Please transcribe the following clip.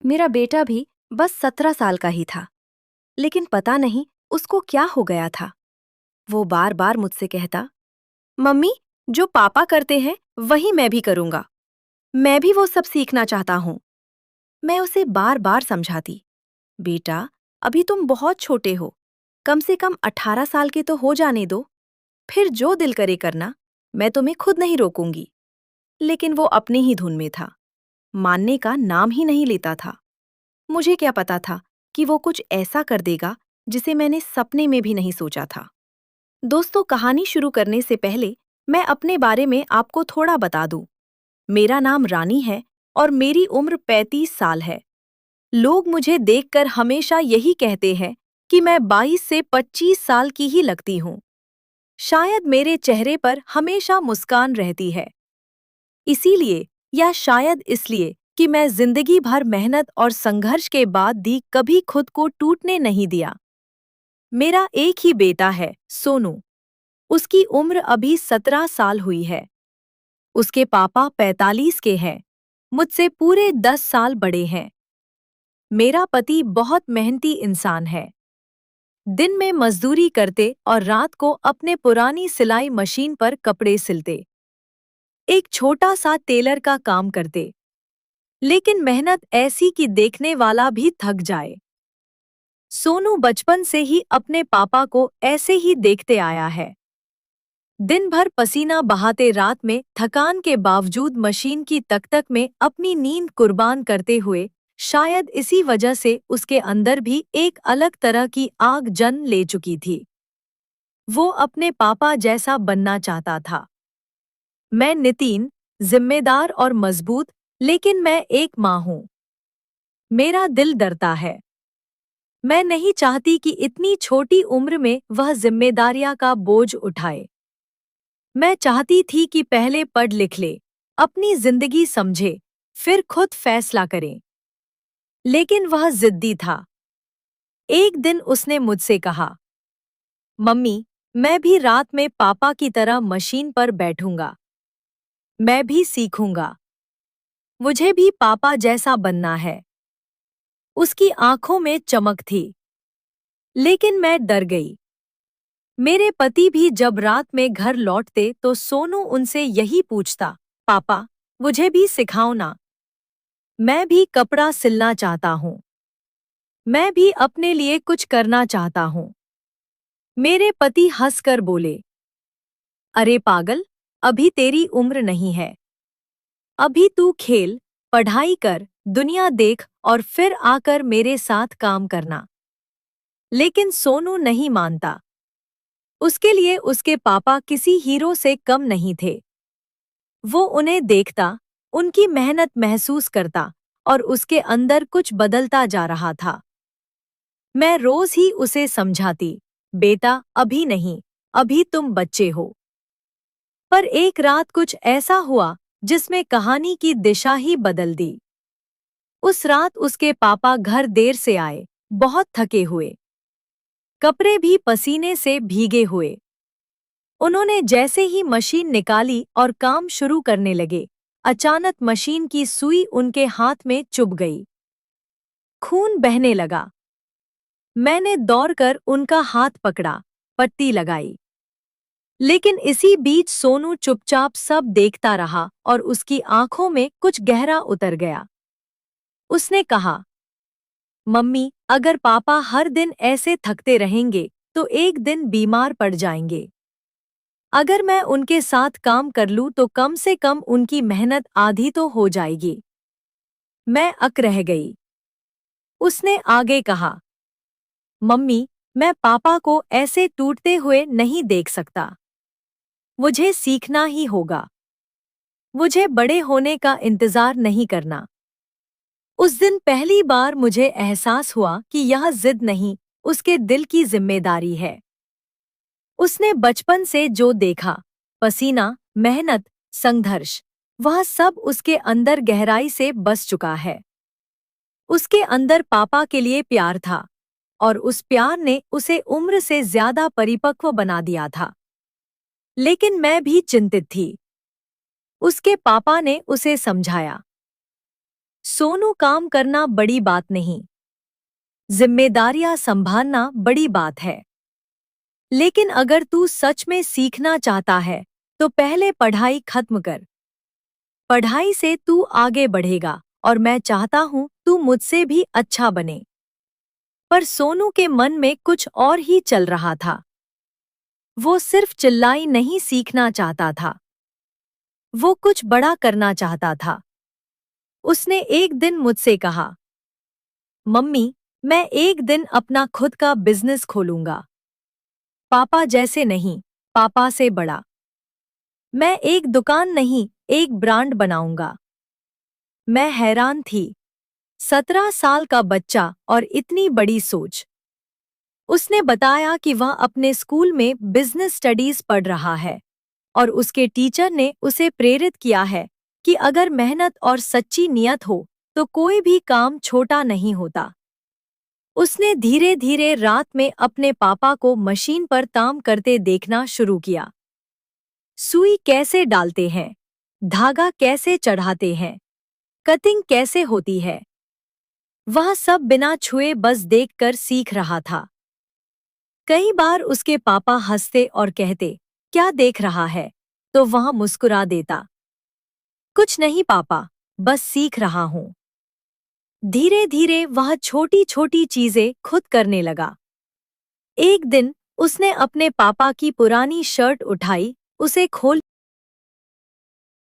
मेरा बेटा भी बस 17 साल का ही था, लेकिन पता नहीं उसको क्या हो गया था। वो बार बार मुझसे कहता, मम्मी, जो पापा करते हैं वही मैं भी करूंगा। मैं भी वो सब सीखना चाहता हूँ। मैं उसे बार बार समझाती, बेटा, अभी तुम बहुत छोटे हो, कम से कम 18 साल के तो हो जाने दो, फिर जो दिल करे करना, मैं तुम्हें खुद नहीं रोकूंगी। लेकिन वो अपनी ही धुन में था, मानने का नाम ही नहीं लेता था। मुझे क्या पता था कि वो कुछ ऐसा कर देगा जिसे मैंने सपने में भी नहीं सोचा था। दोस्तों, कहानी शुरू करने से पहले मैं अपने बारे में आपको थोड़ा बता दूं। मेरा नाम रानी है और मेरी उम्र 35 साल है। लोग मुझे देखकर हमेशा यही कहते हैं कि मैं 22 से 25 साल की ही लगती हूँ। शायद मेरे चेहरे पर हमेशा मुस्कान रहती है, इसीलिए या शायद इसलिए कि मैं जिंदगी भर मेहनत और संघर्ष के बाद भी कभी खुद को टूटने नहीं दिया। मेरा एक ही बेटा है, सोनू। उसकी उम्र अभी 17 साल हुई है। उसके पापा 45 के हैं, मुझसे पूरे 10 साल बड़े हैं। मेरा पति बहुत मेहनती इंसान है। दिन में मजदूरी करते और रात को अपने पुरानी सिलाई मशीन पर कपड़े सिलते। एक छोटा सा टेलर का काम करते, लेकिन मेहनत ऐसी कि देखने वाला भी थक जाए। सोनू बचपन से ही अपने पापा को ऐसे ही देखते आया है। दिन भर पसीना बहाते, रात में थकान के बावजूद मशीन की तक में अपनी नींद कुर्बान करते हुए। शायद इसी वजह से उसके अंदर भी एक अलग तरह की आग जन्म ले चुकी थी। वो अपने पापा जैसा बनना चाहता था। मैं नितिन, जिम्मेदार और मजबूत, लेकिन मैं एक माँ हूँ। मेरा दिल डरता है। मैं नहीं चाहती कि इतनी छोटी उम्र में वह जिम्मेदारियां का बोझ उठाए। मैं चाहती थी कि पहले पढ़ लिख ले, अपनी जिंदगी समझे, फिर खुद फैसला करे। लेकिन वह जिद्दी था। एक दिन उसने मुझसे कहा, मम्मी, मैं भी रात में पापा की तरह मशीन पर बैठूंगा। मैं भी सीखूंगा। मुझे भी पापा जैसा बनना है। उसकी आंखों में चमक थी। लेकिन मैं डर गई। मेरे पति भी जब रात में घर लौटते तो सोनू उनसे यही पूछता, पापा, मुझे भी सिखाओ ना। मैं भी कपड़ा सिलना चाहता हूँ। मैं भी अपने लिए कुछ करना चाहता हूँ। मेरे पति हंसकर बोले, अरे पागल, अभी तेरी उम्र नहीं है। अभी तू खेल, पढ़ाई कर, दुनिया देख और फिर आकर मेरे साथ काम करना। लेकिन सोनू नहीं मानता। उसके लिए उसके पापा किसी हीरो से कम नहीं थे। वो उन्हें देखता, उनकी मेहनत महसूस करता और उसके अंदर कुछ बदलता जा रहा था। मैं रोज ही उसे समझाती, बेटा, अभी नहीं, अभी तुम बच्चे हो। पर एक रात कुछ ऐसा हुआ जिसमें कहानी की दिशा ही बदल दी। उस रात उसके पापा घर देर से आए, बहुत थके हुए, कपड़े भी पसीने से भीगे हुए। उन्होंने जैसे ही मशीन निकाली और काम शुरू करने लगे, अचानक मशीन की सुई उनके हाथ में चुभ गई। खून बहने लगा। मैंने दौड़कर उनका हाथ पकड़ा, पट्टी लगाई। लेकिन इसी बीच सोनू चुपचाप सब देखता रहा और उसकी आंखों में कुछ गहरा उतर गया। उसने कहा, मम्मी, अगर पापा हर दिन ऐसे थकते रहेंगे तो एक दिन बीमार पड़ जाएंगे। अगर मैं उनके साथ काम कर लूं तो कम से कम उनकी मेहनत आधी तो हो जाएगी। मैं अक रह गई। उसने आगे कहा, मम्मी, मैं पापा को ऐसे टूटते हुए नहीं देख सकता। मुझे सीखना ही होगा। मुझे बड़े होने का इंतजार नहीं करना। उस दिन पहली बार मुझे एहसास हुआ कि यह जिद नहीं, उसके दिल की जिम्मेदारी है। उसने बचपन से जो देखा, पसीना, मेहनत, संघर्ष, वह सब उसके अंदर गहराई से बस चुका है। उसके अंदर पापा के लिए प्यार था और उस प्यार ने उसे उम्र से ज्यादा परिपक्व बना दिया था। लेकिन मैं भी चिंतित थी। उसके पापा ने उसे समझाया, सोनू, काम करना बड़ी बात नहीं, जिम्मेदारियां संभालना बड़ी बात है। लेकिन अगर तू सच में सीखना चाहता है तो पहले पढ़ाई खत्म कर। पढ़ाई से तू आगे बढ़ेगा और मैं चाहता हूं तू मुझसे भी अच्छा बने। पर सोनू के मन में कुछ और ही चल रहा था। वो सिर्फ चिल्लाई नहीं सीखना चाहता था, वो कुछ बड़ा करना चाहता था। उसने एक दिन मुझसे कहा, मम्मी, मैं एक दिन अपना खुद का बिजनेस खोलूंगा। पापा जैसे नहीं, पापा से बड़ा। मैं एक दुकान नहीं, एक ब्रांड बनाऊंगा। मैं हैरान थी। 17 साल का बच्चा और इतनी बड़ी सोच। उसने बताया कि वह अपने स्कूल में बिजनेस स्टडीज पढ़ रहा है और उसके टीचर ने उसे प्रेरित किया है कि अगर मेहनत और सच्ची नियत हो तो कोई भी काम छोटा नहीं होता। उसने धीरे धीरे रात में अपने पापा को मशीन पर काम करते देखना शुरू किया। सुई कैसे डालते हैं, धागा कैसे चढ़ाते हैं, कटिंग कैसे होती है, वह सब बिना छुए बस देखकर सीख रहा था। कई बार उसके पापा हंसते और कहते, क्या देख रहा है? तो वह मुस्कुरा देता, कुछ नहीं पापा, बस सीख रहा हूं। धीरे धीरे वह छोटी छोटी चीजें खुद करने लगा। एक दिन उसने अपने पापा की पुरानी शर्ट उठाई, उसे खोल